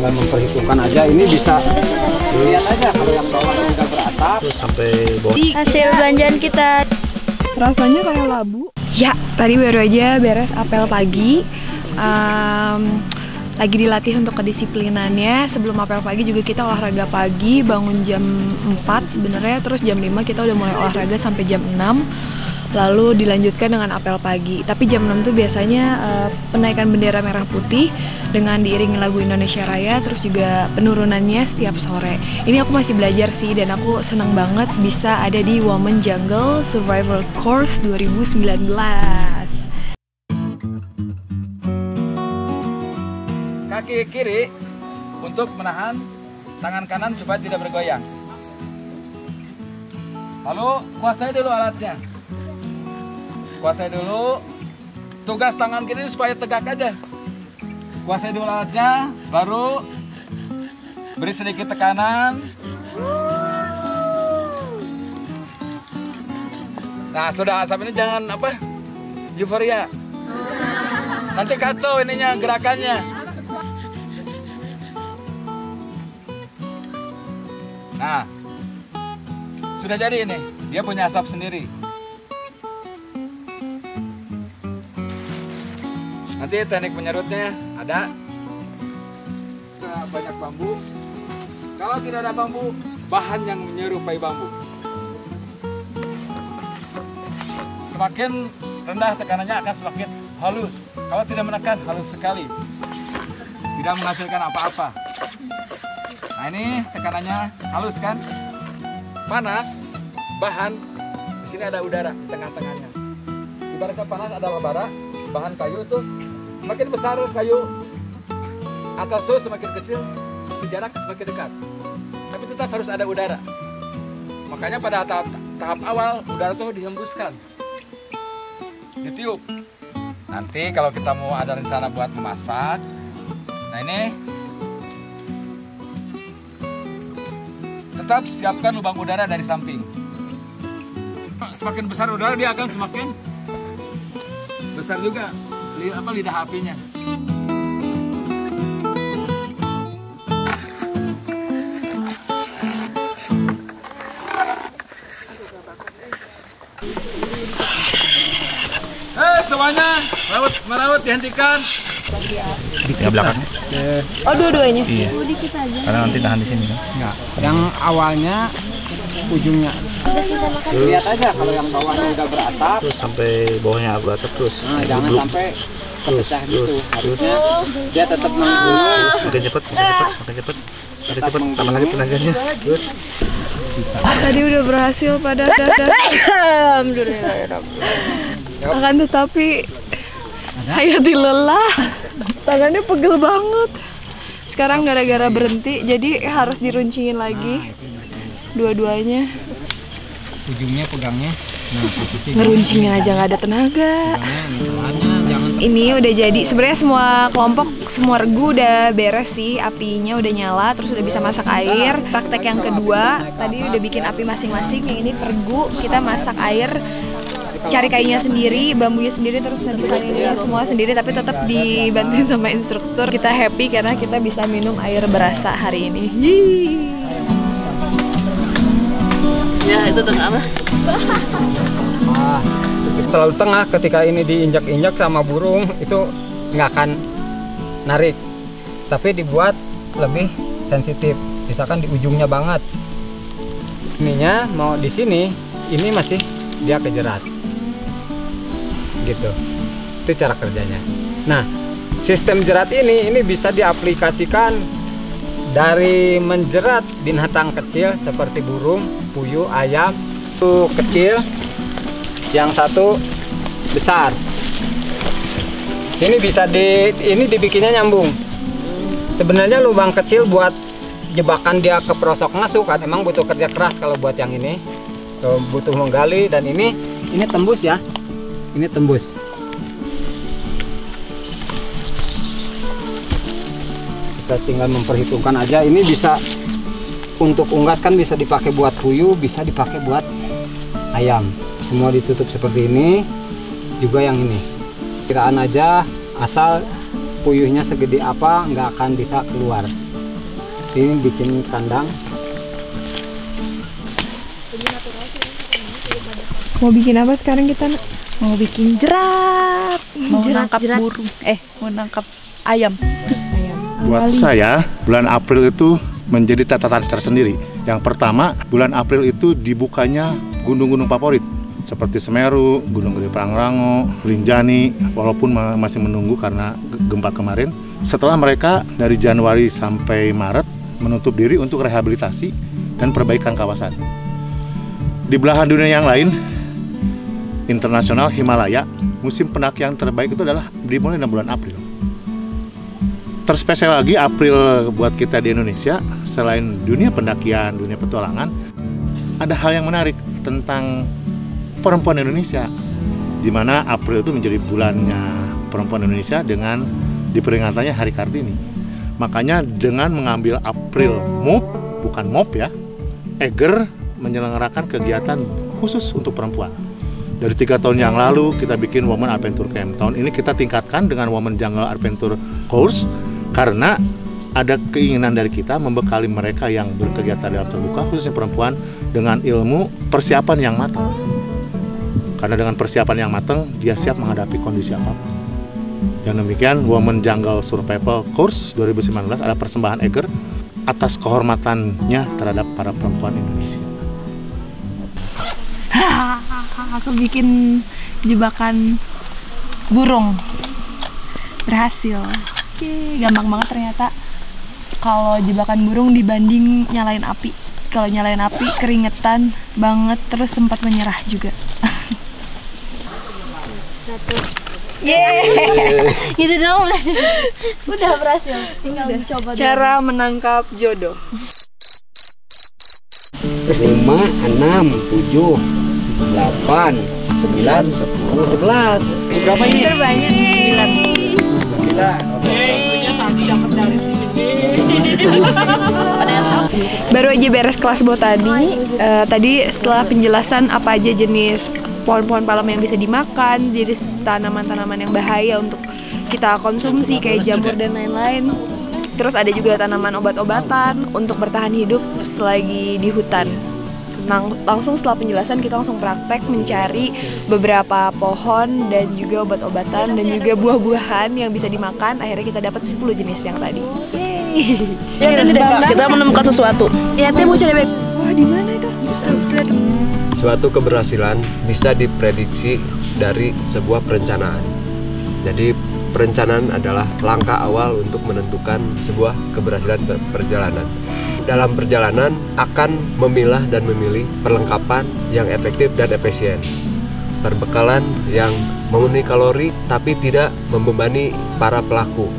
tinggal memperhitungkan aja. Ini bisa lihat aja kalau yang bawahnya udah beratap terus sampai bawah. Hasil belanjaan kita rasanya kayak labu. Ya, tadi baru aja beres apel pagi. Lagi dilatih untuk kedisiplinannya. Sebelum apel pagi juga kita olahraga pagi, bangun jam 4 sebenarnya, terus jam 5 kita udah mulai olahraga sampai jam 6. Lalu dilanjutkan dengan apel pagi. Tapi jam 6 tuh biasanya penaikan bendera merah putih dengan diiringi lagu Indonesia Raya, terus juga penurunannya setiap sore. Ini aku masih belajar sih, dan aku seneng banget bisa ada di Women Jungle Survival Course 2019. Kaki kiri untuk menahan tangan kanan supaya tidak bergoyang. Lalu kuasai dulu alatnya. Kuasai dulu. Tugas tangan kiri supaya tegak aja. Kuasai dulu alatnya, baru beri sedikit tekanan. Nah, sudah asap ini jangan euforia. Nanti kacau ininya gerakannya. Nah, sudah jadi ini. Dia punya asap sendiri. Nanti teknik menyerutnya ada. Banyak bambu. Kalau tidak ada bambu, bahan yang menyerupai bambu. Semakin rendah tekanannya akan semakin halus. Kalau tidak menekan, halus sekali. Tidak menghasilkan apa-apa. Nah, ini tekanannya halus kan? Panas, bahan, di sini ada udara di tengah-tengahnya. Ibaratnya panas adalah bara, bahan kayu tuh semakin besar kayu atas tuh semakin kecil, jarak semakin dekat. Tapi tetap harus ada udara. Makanya pada tahap awal udara tuh dihembuskan, ditiup. Nanti kalau kita mau ada rencana buat memasak, nah ini tetap siapkan lubang udara dari samping. Semakin besar udara, dia akan semakin besar juga lidah apinya. Semuanya melaut dihentikan. Di belakang. Oh, dua-duanya? Iya. Dikit aja. Karena nanti tahan di sini kan. enggak. Yang awalnya ujungnya. Lihat aja kalau yang bawahnya udah beratap. Terus sampai bawahnya beratap terus. Nah, jangan sampai terpecah gitu. Harusnya dia tetap menggulung. Makin cepat. Tambah lagi tenaganya. Terus. Tadi udah berhasil pada alhamdulillah. Akan tetapi Hayati lelah, tangannya pegel banget. Sekarang gara-gara berhenti, jadi harus diruncingin lagi dua-duanya. Ujungnya pegangnya, Ngeruncingin aja nggak ada tenaga. Ini udah jadi. Sebenarnya semua kelompok, semua regu udah beres sih, apinya udah nyala, terus udah bisa masak air. Praktek yang kedua, tadi udah bikin api masing-masing. Yang ini pergu, kita masak air. Cari kayunya sendiri, bambunya sendiri, terus nanti salinnya semua sendiri, tapi tetap dibantuin sama instruktur. Kita happy karena kita bisa minum air berasa hari ini. Ya, itu tengah apa? Selalu tengah, ketika ini diinjak-injak sama burung itu nggak akan narik, tapi dibuat lebih sensitif. Misalkan di ujungnya banget, ininya mau di sini, ini masih dia kejerat. Gitu, itu cara kerjanya. Nah, sistem jerat ini bisa diaplikasikan dari menjerat binatang kecil seperti burung, puyuh, ayam. Itu kecil, yang satu besar. Ini bisa dibikinnya nyambung. Sebenarnya lubang kecil buat jebakan dia ke pelosok masuk kan emang butuh kerja keras. Kalau buat yang ini butuh menggali, dan ini tembus ya. Ini tembus. Kita tinggal memperhitungkan aja. Ini bisa untuk unggas kan, bisa dipakai buat puyuh, bisa dipakai buat ayam. Semua ditutup seperti ini. Juga yang ini. Kiraan aja, asal puyuhnya segede apa nggak akan bisa keluar. Ini bikin kandang. Mau bikin apa sekarang kita, Nak? Mau bikin jerat. Mau nangkap burung. Mau nangkap ayam. Buat saya, bulan April itu menjadi catatan tersendiri. Yang pertama, bulan April itu dibukanya gunung-gunung favorit seperti Semeru, Gunung Gede Pangrango, Rinjani, walaupun masih menunggu karena gempa kemarin. Setelah mereka dari Januari sampai Maret menutup diri untuk rehabilitasi dan perbaikan kawasan. Di belahan dunia yang lain, internasional Himalaya, musim pendakian terbaik itu adalah dimulai dari bulan April. Terspesial lagi April buat kita di Indonesia, selain dunia pendakian, dunia petualangan, ada hal yang menarik tentang perempuan Indonesia, di mana April itu menjadi bulannya perempuan Indonesia dengan diperingatannya Hari Kartini. Makanya dengan mengambil April MOP, bukan MOP ya, Eger menyelenggarakan kegiatan khusus untuk perempuan. Dari 3 tahun yang lalu kita bikin Women Adventure Camp. Tahun ini kita tingkatkan dengan Women Jungle Adventure Course karena ada keinginan dari kita membekali mereka yang berkegiatan dalam terbuka, khususnya perempuan, dengan ilmu persiapan yang matang. Karena dengan persiapan yang matang, dia siap menghadapi kondisi apapun. Dan demikian Women Jungle Survival Course 2019 ada persembahan Eger atas kehormatannya terhadap para perempuan Indonesia. Aku bikin jebakan burung. Berhasil. Oke, gampang banget ternyata. Kalau jebakan burung dibanding nyalain api. Kalau nyalain api keringetan banget, terus sempat menyerah juga. Gitu dong. Udah berhasil. Tinggal dicoba. Cara menangkap jodoh. 5, 6, 7, 8, 9, 10, 11. Berapa ini? Terbanyak 9. Baru aja beres kelas bot tadi. Tadi setelah penjelasan apa aja jenis pohon-pohon palem yang bisa dimakan, jenis tanaman-tanaman yang bahaya untuk kita konsumsi kayak jamur dan lain-lain. Terus ada juga tanaman obat-obatan untuk bertahan hidup selagi di hutan. Langsung setelah penjelasan kita langsung praktek mencari beberapa pohon dan juga obat-obatan dan juga buah-buahan yang bisa dimakan. Akhirnya kita dapat 10 jenis yang tadi. Kita menemukan sesuatu. Ya, Teh mau cari wah, di mana itu? Suatu keberhasilan bisa diprediksi dari sebuah perencanaan. Jadi perencanaan adalah langkah awal untuk menentukan sebuah keberhasilan perjalanan. Dalam perjalanan akan memilah dan memilih perlengkapan yang efektif dan efisien. Perbekalan yang memenuhi kalori tapi tidak membebani para pelaku.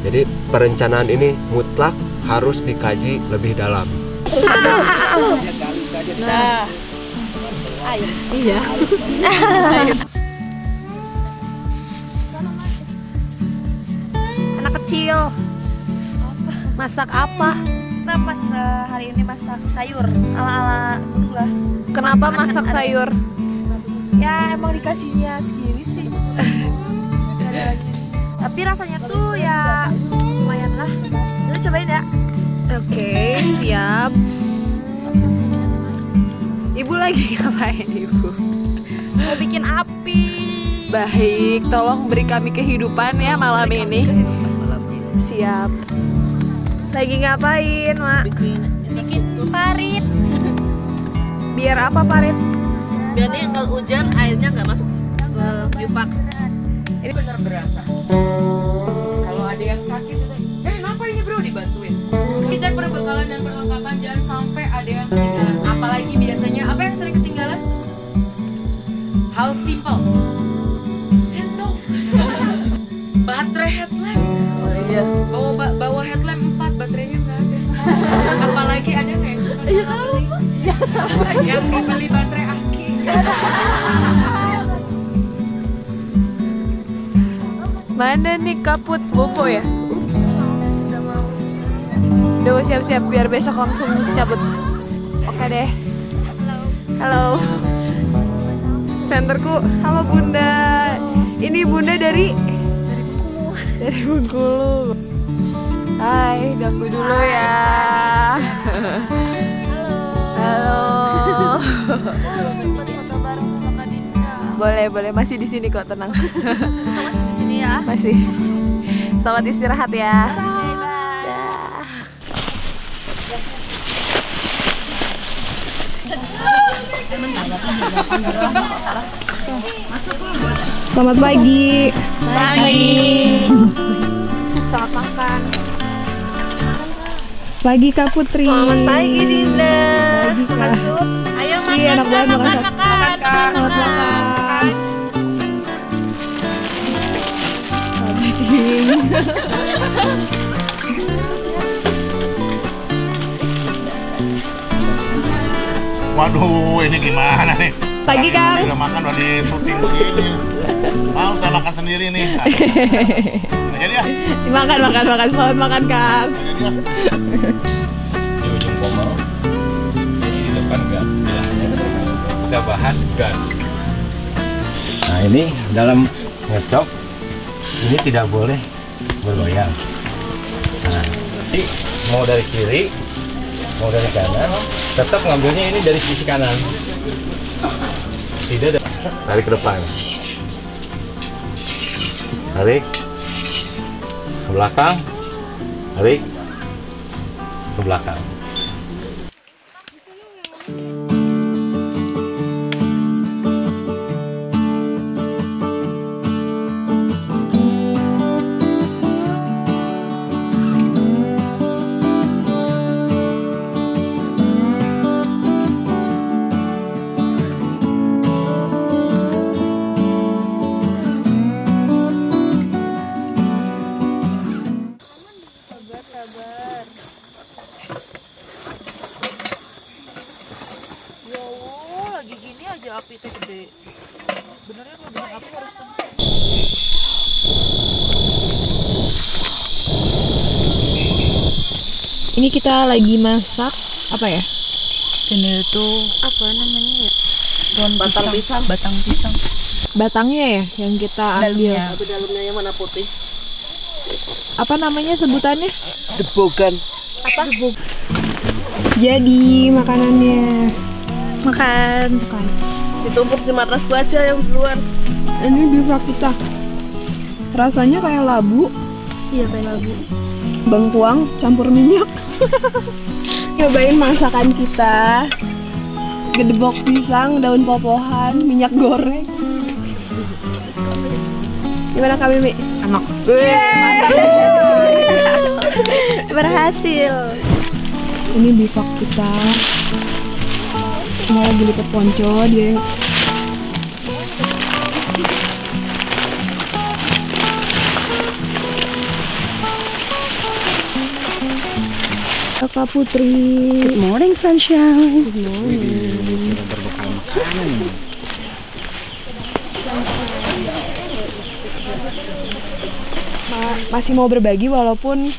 Jadi perencanaan ini mutlak harus dikaji lebih dalam. Nah. Iya. Anak kecil masak apa? Kita hari ini masak sayur ala-ala dulu lah. Kenapa masak sayur? Ya emang dikasihnya segini sih. Gak ada lagi. Tapi rasanya tuh ya lumayan lah. Kita cobain ya. Oke, siap. Ibu lagi ngapain, Ibu? Mau bikin api. Baik, tolong beri kami kehidupan ya malam ini. Siap. Lagi ngapain, Mak? Bikin parit. Biar apa parit? Biar nih kalau hujan airnya nggak masuk ke pipa. Ini benar berasa. Kalau ada yang sakit itu, kenapa ini bro dibantuin? Dicek perbekalan dan perlengkapan, jangan sampai ada yang ketinggalan. Apalagi biasanya apa yang sering ketinggalan? Hal simple. Sendok. Baterai headlamp. Oh iya. Bawa headlamp 4, baterainya nggak ada. Apalagi ada kayak suka yang dibeli baterai aki. Mana nih kaput Bobo ya? Udah mau siap-siap biar besok langsung cabut. Oke deh. Halo. Senterku. Halo Bunda. Ini Bunda dari Bengkulu. Hai, ganggu dulu ya. Halo. Cepet foto bareng sama Kak Dinda. Boleh, masih di sini kok, tenang. Masih di sini ya. Masih. Selamat istirahat ya. Selamat pagi. Selamat makan. Pagi Kak Putri. Selamat pagi Dinda. Makan sup. Ayo makan. Iya, enak banget makan. Makan. Selamat makan. Waduh, ini gimana nih? Pagi, Kang. Udah makan, udah di syuting begini. Mau saya makan sendiri nih. Nggak jadi ya? Makan. Selamat makan, Kang. Nggak jadi ya? Di ujung pomel, di depan gan. Kita bahas gan. Nah ini dalam ngecok ini tidak boleh bergoyang. Nah, jadi mau dari kiri, mau dari kanan, tetap ngambilnya ini dari sisi kanan. Tidak ada. Tarik ke depan. Tarik ke belakang. Tarik ke belakang. Ya Allah, lagi gini aja api teh gede. Benernya kalau bikin api harus tempat. Ini kita lagi masak apa ya? Ini tuh Apa namanya ya? batang pisang. Batang pisang. Batangnya ya yang kita ambil. Dalamnya yang mana putih? Apa namanya sebutannya? Debogan. Apa? Jadi makanannya. Makan. Ditumpuk di matras gua aja yang duluan. Ini bifak kita. Rasanya kayak labu, Iya kayak lagu. bengkuang campur minyak. Cobain masakan kita. Gedebok pisang, daun popohan, minyak goreng. Gimana Kak Mimi? Enak. Berhasil. Ini bifak kita. Mau lagi lipat ponco dia. Kakak Putri. Good morning sunshine. Good morning. Berbekal makanan nih. Masih mau berbagi walaupun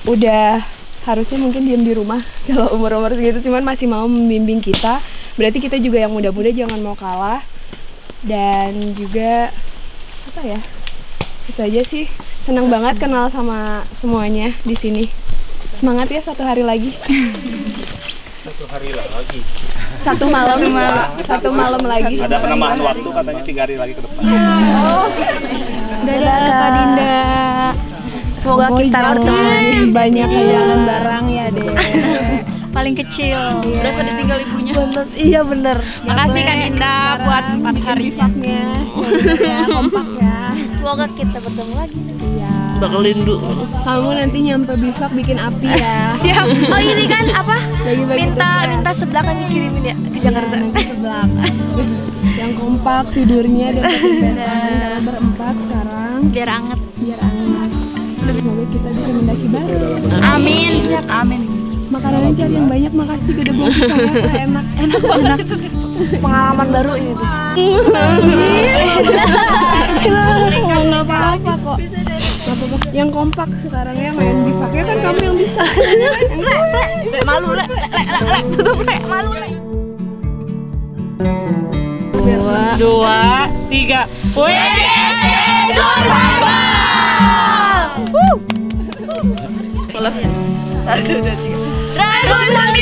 udah harusnya mungkin diam di rumah kalau umur-umur segitu, cuman masih mau membimbing kita. Berarti kita juga yang muda-muda jangan mau kalah. Dan juga apa ya? Itu aja sih. Senang banget kenal sama semuanya di sini. Semangat ya satu hari lagi. Satu hari lagi. Satu malam lagi. Ada penambahan waktu katanya 3 hari lagi ke depan. Oh. Dadah Kak Dinda. Semoga kita bertemu banyak jalan bareng ya deh. Paling kecil. Berasa ditinggal ibunya. Bener, iya bener. Makasih Kak Dinda buat 4 hari Bifaknya. Ya, kompak ya. Semoga kita bertemu lagi. Iya. Bakal lindu. Kamu nanti nyampe bifak bikin api ya. Siap. Oh ini kan apa? Bagi-bagi Minta sebelah kan dikirimin ya ke Jakarta. Nanti sebelah. Yang kompak tidurnya dan dalam berempat sekarang. Biar anget. Biar anget. Semoga kita bisa mendaki bareng. Amin. Amin. Makanannya cari yang banyak, makasih gede banget pisangnya, enak banget. Pengalaman baru ini tuh. Nggak apa-apa kok. Nggak apa-apa. Yang kompak sekarang ya main bifaknya kan kamu yang bisa. Malu le. Tutup le. Malu le. 2, 3. WDC Survival. 1, 2, 3. Dragon Zombie.